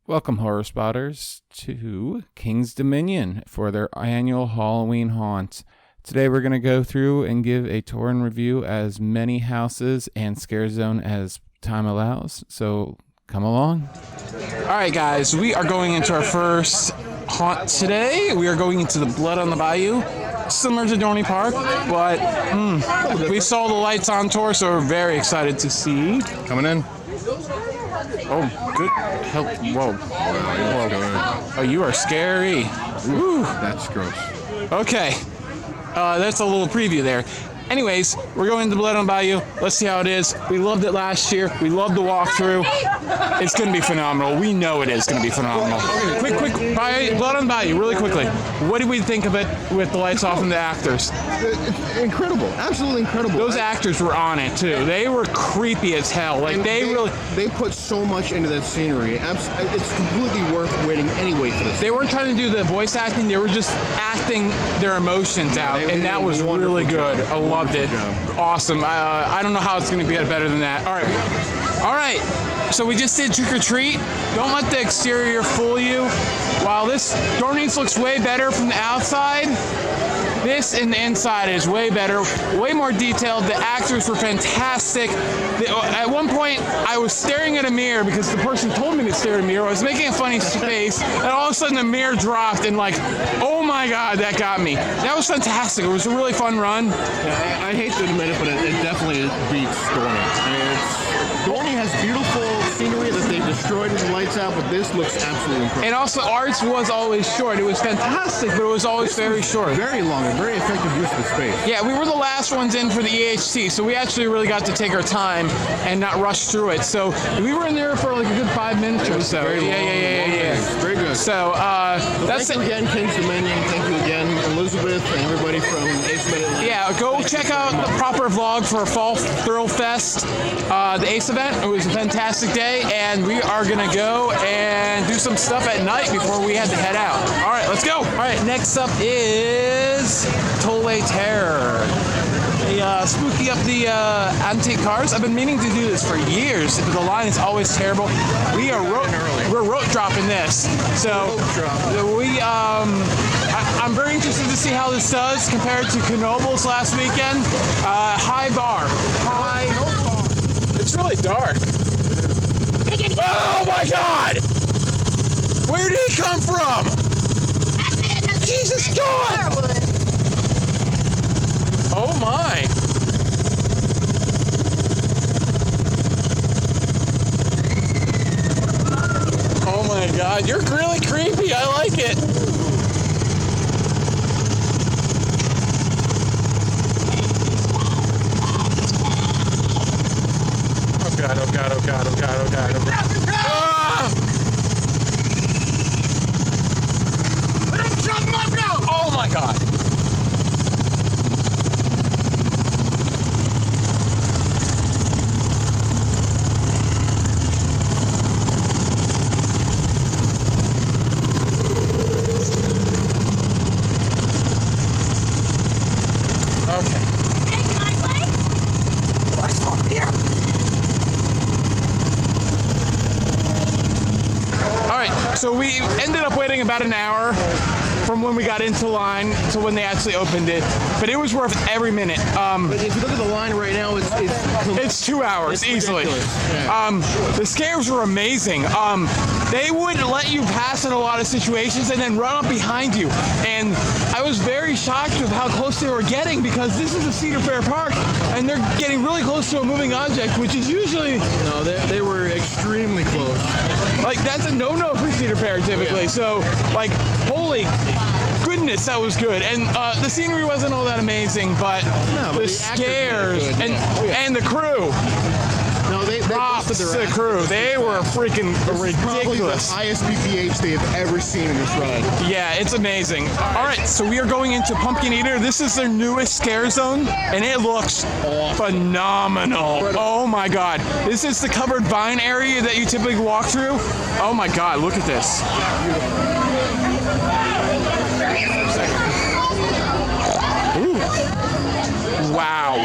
Welcome, horror spotters, to King's Dominion for their annual Halloween haunt. Today we're going to go through and give a tour and review as many houses and scare zone as time allows, so come along. Alright guys, we are going into our first haunt today. We are going into the Blood on the Bayou. Similar to Dorney Park, but we saw the lights on tour, so we're very excited to see. Coming in. Oh, good help. Whoa. Whoa. Oh, you are scary. Ooh, that's gross. Okay. That's a little preview there. Anyways, we're going to Blood on Bayou. Let's see how it is. We loved it last year. We loved the walkthrough. It's going to be phenomenal. We know it is going to be phenomenal. Quick, Blood on Bayou, really quickly. What did we think of it with the lights off and the actors? Incredible. Absolutely incredible. Those actors were on it, too. They were creepy as hell. Like, they put so much into that scenery. It's completely worth waiting anyway for this. They weren't trying to do the voice acting. They were just acting their emotions out, and that was really good. I loved it. Awesome. I don't know how it's going to get better than that. All right. So we just did trick or treat. Don't let the exterior fool you. While this Dorney's looks way better from the outside, this in the inside is way better, way more detailed. The actors were fantastic. At one point, I was staring at a mirror because the person told me to stare at a mirror. I was making a funny face, and all of a sudden the mirror dropped, and like, oh my God, that got me. That was fantastic. It was a really fun run. Yeah, I hate to admit it, but it definitely beats Dorney. Dorney has beautiful scenery that they've destroyed with the lights out, but this looks absolutely incredible. And also, ours was always short. It was fantastic, but it was always very short. Very long and very effective use of the space. Yeah, we were the last ones in for the EHT, so we actually really got to take our time and not rush through it. So we were in there for like a good 5 minutes or so. Yeah. Very good. So that's thank you again, King's Dominion. Thank you again, Elizabeth, and everybody from Ace Minute. Yeah, go check out the proper vlog for Fall Thrill Fest, the Ace event. It was a fantastic day, and we are gonna go and do some stuff at night before we had to head out. All right, let's go. All right, next up is Tollway Terror. Spooky up the antique cars. I've been meaning to do this for years, but the line is always terrible. We're rope dropping this, so I'm very interested to see how this does compared to Knoebels last weekend. High bar. It's really dark. Oh my God! Where did he come from? Jesus God! Oh my! Oh my God, you're really creepy. I like it. Oh God, oh God, oh God, oh God, oh God, oh God. Ah! Oh my God. Okay. Hey, can I play? Let's talk here. All right, so we ended up waiting about an hour from when we got into line to when they actually opened it, but it was worth every minute. But if you look at the line right now, It's 2 hours easily. Yeah. The scares were amazing. They would let you pass in a lot of situations and then run up behind you. And I was very shocked with how close they were getting, because this is a Cedar Fair park and they're getting really close to a moving object, which is usually... No, they were extremely close. Like, that's a no-no for Cedar Fair typically. Yeah. So, like, holy goodness, that was good. And the scenery wasn't all that amazing, but the scares and the crew. No, they Props to the crew. They were freaking ridiculous. Probably the highest BPH they have ever seen in this ride. Yeah, it's amazing. All right, so we are going into Pumpkin Eater. This is their newest scare zone, and it looks phenomenal. Oh my God. This is the covered vine area that you typically walk through. Oh my God, look at this. Ooh. Wow.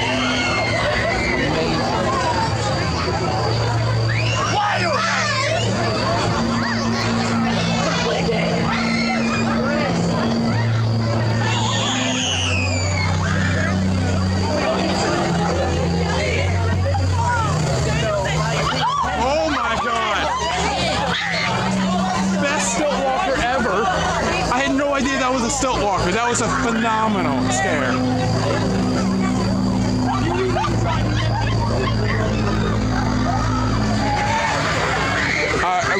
Stilt Walker. That was a phenomenal scare.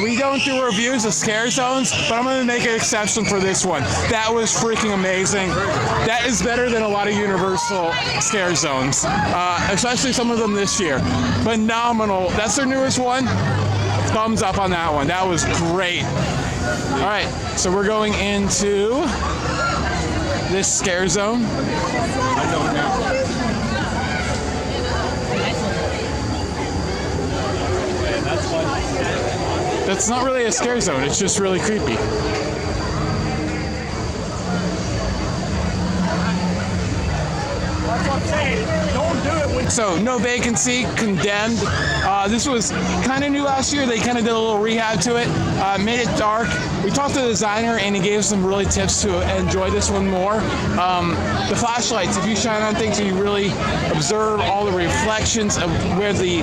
We don't do reviews of scare zones, but I'm going to make an exception for this one. That was freaking amazing. That is better than a lot of Universal scare zones, especially some of them this year. Phenomenal. That's their newest one. Thumbs up on that one. That was great. All right, so we're going into this scare zone. That's not really a scare zone, it's just really creepy. So, No Vacancy, Condemned. This was kind of new last year. They kind of did a little rehab to it, made it dark. We talked to the designer and he gave us some really tips to enjoy this one more. The flashlights, if you shine on things and you really observe all the reflections of where the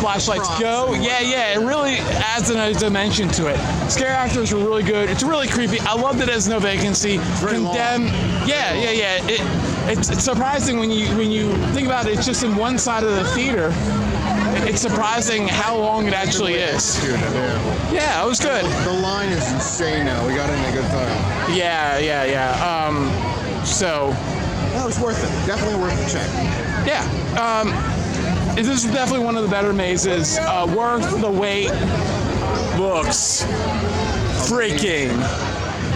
flashlights go. Yeah, it really adds another dimension to it. Scare actors were really good. It's really creepy. I loved it as No Vacancy. Condemned. Yeah. It's surprising when you think about it. It's just in one side of the theater. It's surprising how long it actually is. Yeah, it was good. The line is insane now. We got in a good time. Yeah. So that was worth it. Definitely worth the check. Yeah. This is definitely one of the better mazes. Worth the wait. Looks freaking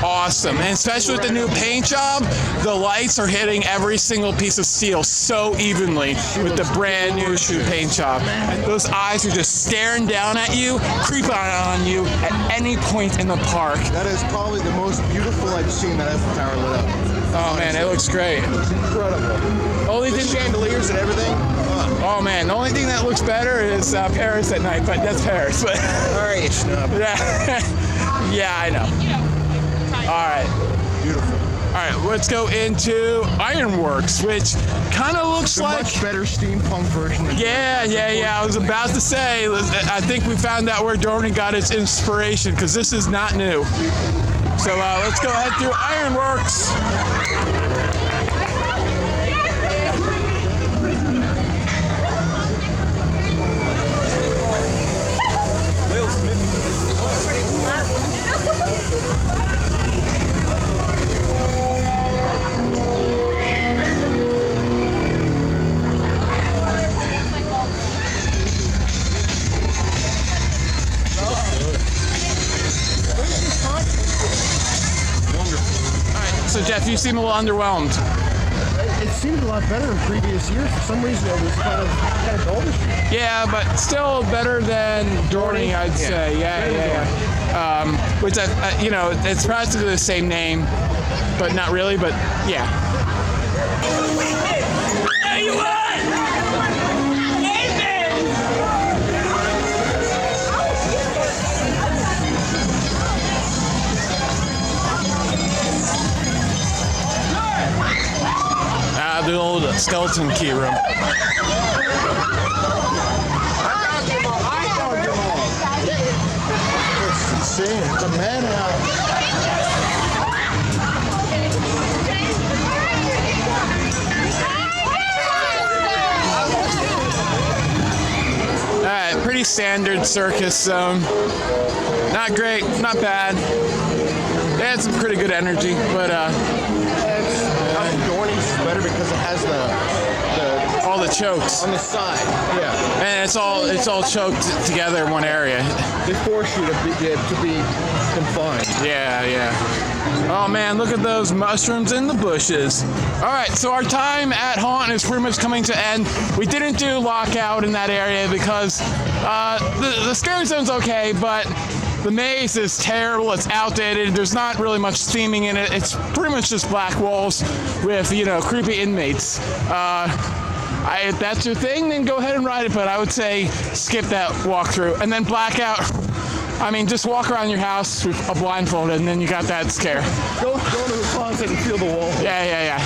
awesome. And especially with the new paint job, the lights are hitting every single piece of steel so evenly with the brand new shoe paint job. Those eyes are just staring down at you, creeping on you at any point in the park. That is probably the most beautiful I've seen that Eiffel Tower lit up. Oh man, it looks great. It's incredible. Only the chandeliers and everything. Oh man, the only thing that looks better is Paris at night, but that's Paris. But all right, you snub. Yeah, I know. All right. Beautiful. All right, let's go into Ironworks, which kind of looks like much better steampunk version. Yeah. I was about to say, I think we found out where Dorney got its inspiration because this is not new. So let's go ahead through Ironworks. So Jeff, you seem a little underwhelmed. It seemed a lot better in previous years. For some reason, it was kind of dull this year. Yeah, but still better than Dorney, I'd say. Yeah. Which it's practically the same name, but not really. But yeah. There you are! The old skeleton key room. It's insane. It's a madhouse. Alright, pretty standard circus zone. Not great, not bad. They had some pretty good energy, but Dorney's better because it has the all the chokes on the side. Yeah, and it's all choked together in one area. they force you to be confined. Yeah. Oh man, look at those mushrooms in the bushes. All right, so our time at Haunt is pretty much coming to end. We didn't do lockout in that area because the scary zone's okay, but the maze is terrible. It's outdated. There's not really much theming in it. It's pretty much just black walls with creepy inmates. If that's your thing, then go ahead and ride it. But I would say skip that walkthrough. And then blackout. I mean, just walk around your house with a blindfold, and then you got that scare. Go to the closet and feel the wall. Yeah.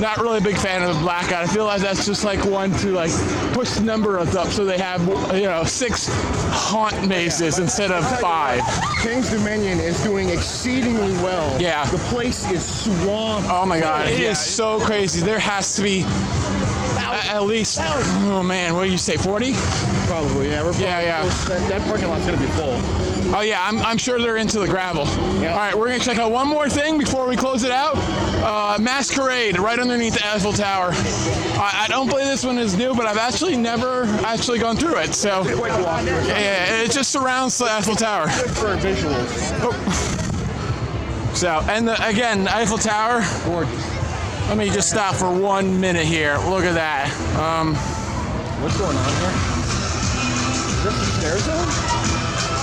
not really a big fan of the blackout. I feel like that's just like one to like push the numbers up so they have 6 haunt mazes instead of 5. King's Dominion is doing exceedingly well. Yeah. The place is swamped. Oh my God, it is so crazy. There has to be at least, oh man, what do you say, 40? Probably, yeah. That parking lot's gonna be full. Oh yeah, I'm sure they're into the gravel. Yeah. All right, we're gonna check out one more thing before we close it out. Masquerade, right underneath the Eiffel Tower. I don't believe this one is new, but I've actually never gone through it. So yeah, it just surrounds the Eiffel Tower. Good for visuals. Oh. So, and again, Eiffel Tower. Let me just stop for 1 minute here. Look at that. What's going on here? Is this the stair zone?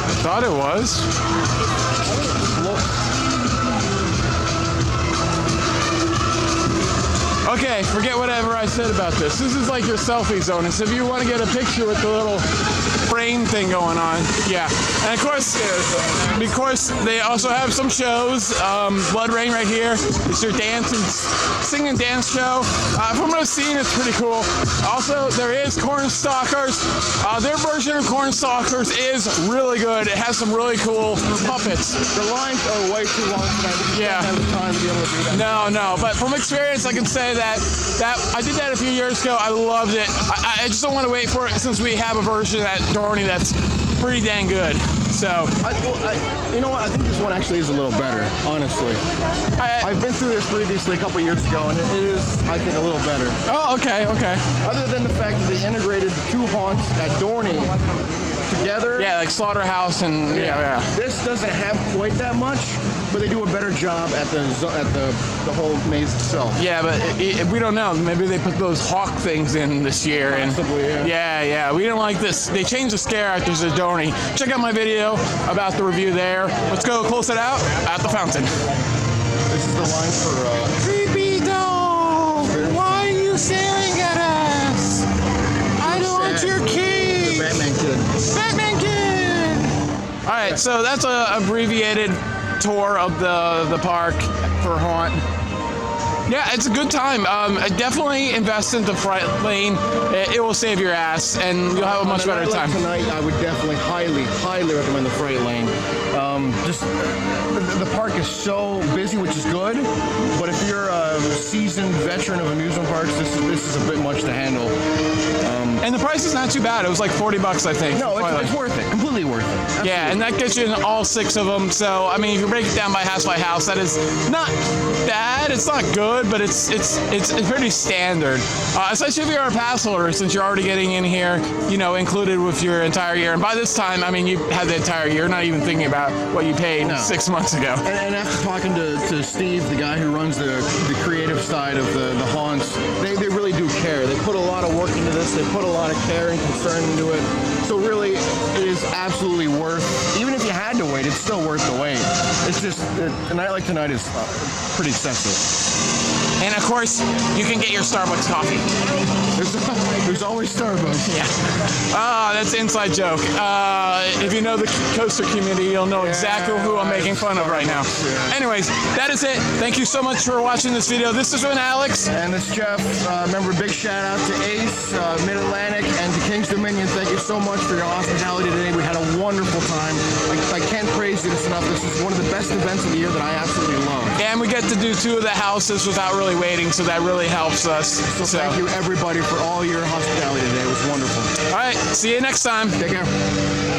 I thought it was. Okay, forget whatever I said about this. This is like your selfie zone. So if you want to get a picture with the little frame thing going on, yeah. And of course, they also have some shows. Blood Rain right here. It's your sing and dance show. From what I've seen, it's pretty cool. Also, there is Cornstalkers. Their version of Cornstalkers is really good. It has some really cool puppets. The lines are way too long tonight. Yeah. Don't have the time to be able to do that. No. But from experience, I can say that I did that a few years ago. I loved it. I just don't want to wait for it since we have a version at Dorney that's pretty dang good. So, you know what? I think this one actually is a little better, honestly. I've been through this previously a couple years ago, and it is, I think, a little better. Oh, okay. Other than the fact that they integrated the 2 haunts at Dorney together. Yeah, like Slaughterhouse and yeah. This doesn't have quite that much, but they do a better job at the whole maze itself. Yeah, but we don't know. Maybe they put those hawk things in this year. Possibly, and yeah. We didn't like this. They changed the scare actors at Dorney. Check out my video about the review there. Let's go close it out at the fountain. This is the line for Creepy doll, why are you staring at us? I don't want your key. the Batman Kid. All right, so that's an abbreviated tour of the park for Haunt. Yeah, it's a good time. Definitely invest into Fright Lane. It will save your ass, and you'll have a much better time. Tonight, I would definitely highly recommend the Fright Lane. Just the park is so busy, which is good. But if you're a seasoned veteran of amusement parks, this is a bit much to handle. And the price is not too bad. It was like $40, I think. No, it's worth it. Completely worth it. Absolutely. Yeah, and that gets you in all 6 of them. So, I mean, if you break it down by house, that is not bad. It's not good, but it's pretty standard. Especially if you're a pass holder, since you're already getting in here, included with your entire year. And by this time, I mean, you have the entire year, not even thinking about what you paid 6 months ago. And after talking to Steve, the guy who runs the creative side of the haunts, they really do care. They put a lot of work into this. They put a lot of care and concern into it. So really, it is absolutely worth, even if you had to wait, it's still worth the wait. It's just, a night like tonight is pretty excessive. And of course, you can get your Starbucks coffee. There's always Starbucks. Yeah. That's an inside joke. If you know the coaster community, you'll know exactly who I'm making fun of right now. Anyways, that is it. Thank you so much for watching this video. This has been Alex. And this is Jeff. Remember, big shout out to Ace, Mid-Atlantic, and to King's Dominion. Thank you so much for your hospitality today. We had a wonderful time. I can't praise you this enough. This is one of the best events of the year that I absolutely love. And we get to do 2 of the houses without really waiting, so that really helps us. So thank you, everybody, for all your hospitality today. It was wonderful. All right, see you next time. Take care.